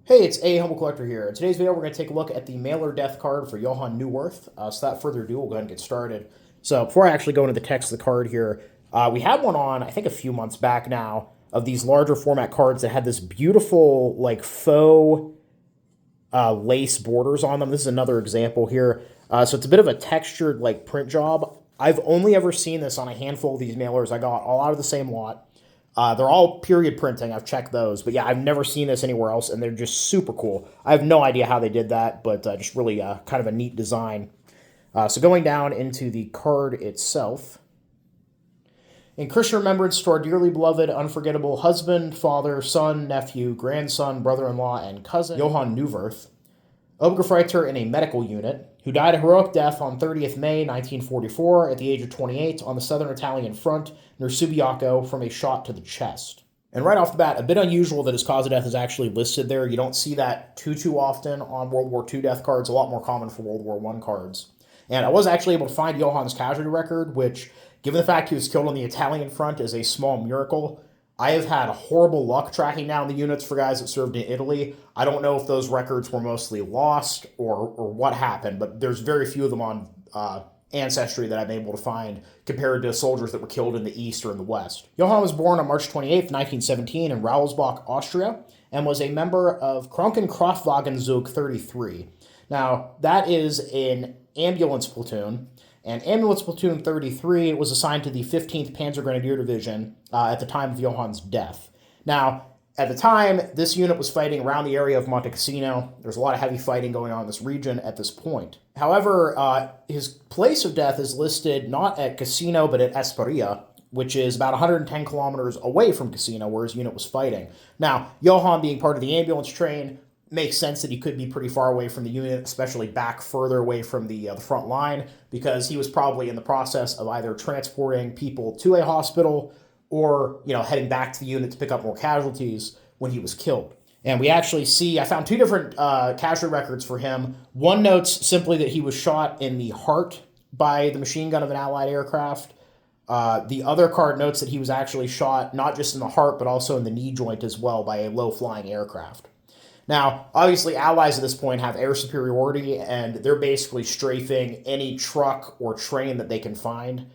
Hey, it's A Humble Collector here. In today's video, we're going to take a look at the Mailer Death card for Johann Neuwirth. So without further ado, we'll go ahead and get started. So before I actually go into the text of the card here, we had one on, I think a few months back now, of these larger format cards that had this beautiful, like, faux lace borders on them. This is another example here. So it's a bit of a textured, like, print job. I've only ever seen this on a handful of these mailers I got, all out of the same lot. They're all period printing. I've checked those. But yeah, I've never seen this anywhere else, and they're just super cool. I have no idea how they did that, but just really kind of a neat design. So going down into the card itself. In Christian remembrance to our dearly beloved, unforgettable husband, father, son, nephew, grandson, brother-in-law, and cousin, Johann Neuwirth, Obergefreiter in a medical unit, who died a heroic death on 30th May 1944 at the age of 28 on the southern Italian front near Subiaco from a shot to the chest. And right off the bat, a bit unusual that his cause of death is actually listed there. You don't see that too often on World War II death cards, a lot more common for World War I cards. And I was actually able to find Johann's casualty record, which, given the fact he was killed on the Italian front, is a small miracle. I have had horrible luck tracking down the units for guys that served in Italy. I don't know if those records were mostly lost or what happened, but there's very few of them on Ancestry that I'm able to find compared to soldiers that were killed in the East or in the West. Johann was born on March 28, 1917 in Raulsbach, Austria, and was a member of Krankenkraftwagenzug 33. Now, that is an ambulance platoon. And Ambulance Platoon 33 was assigned to the 15th Panzergrenadier Division at the time of Johann's death. Now, at the time, this unit was fighting around the area of Cassino. There's a lot of heavy fighting going on in this region at this point. However, his place of death is listed not at Cassino, but at Esperia, which is about 110 kilometers away from Cassino, where his unit was fighting. Now, Johann, being part of the ambulance train, makes sense that he could be pretty far away from the unit, especially back further away from the front line, because he was probably in the process of either transporting people to a hospital or, heading back to the unit to pick up more casualties when he was killed. And we actually see, I found two different casualty records for him. One notes simply that he was shot in the heart by the machine gun of an Allied aircraft. The other card notes that he was actually shot not just in the heart, but also in the knee joint as well by a low-flying aircraft. Now, obviously, Allies at this point have air superiority, and they're basically strafing any truck or train that they can find.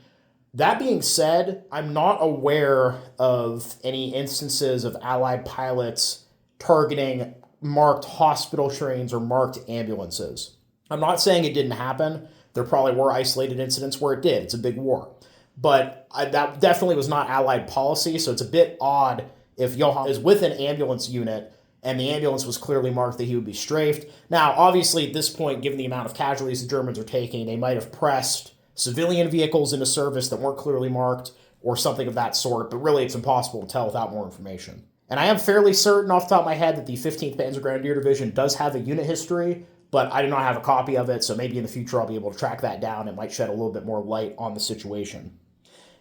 That being said, I'm not aware of any instances of Allied pilots targeting marked hospital trains or marked ambulances. I'm not saying it didn't happen. There probably were isolated incidents where it did. It's a big war. But that definitely was not Allied policy, so it's a bit odd if Johann is with an ambulance unit and the ambulance was clearly marked that he would be strafed. Now, obviously, at this point, given the amount of casualties the Germans are taking, they might have pressed civilian vehicles into service that weren't clearly marked or something of that sort, but really it's impossible to tell without more information. And I am fairly certain off the top of my head that the 15th Panzergrenadier Division does have a unit history, but I do not have a copy of it, so maybe in the future I'll be able to track that down. It might shed a little bit more light on the situation.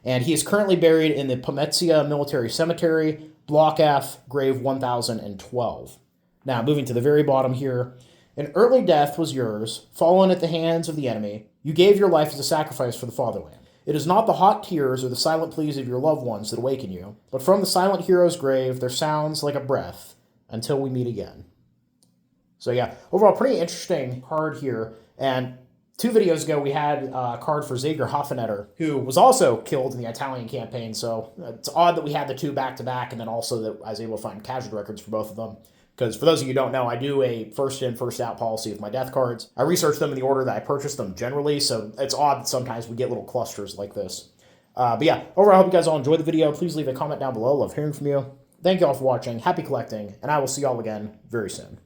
And he is currently buried in the Pomezia Military Cemetery, Block F, grave 1012. Now, moving to the very bottom here. An early death was yours, fallen at the hands of the enemy. You gave your life as a sacrifice for the fatherland. It is not the hot tears or the silent pleas of your loved ones that awaken you, but from the silent hero's grave there sounds like a breath until we meet again. So yeah, overall pretty interesting card here. And 2 videos ago, we had a card for Zager Hoffenetter, who was also killed in the Italian campaign, so it's odd that we had the 2 back-to-back, and then also that I was able to find casualty records for both of them. Because for those of you who don't know, I do a first-in, first-out policy with my death cards. I research them in the order that I purchased them generally, so it's odd that sometimes we get little clusters like this. But yeah, overall, I hope you guys all enjoyed the video. Please leave a comment down below. Love hearing from you. Thank you all for watching. Happy collecting, and I will see y'all again very soon.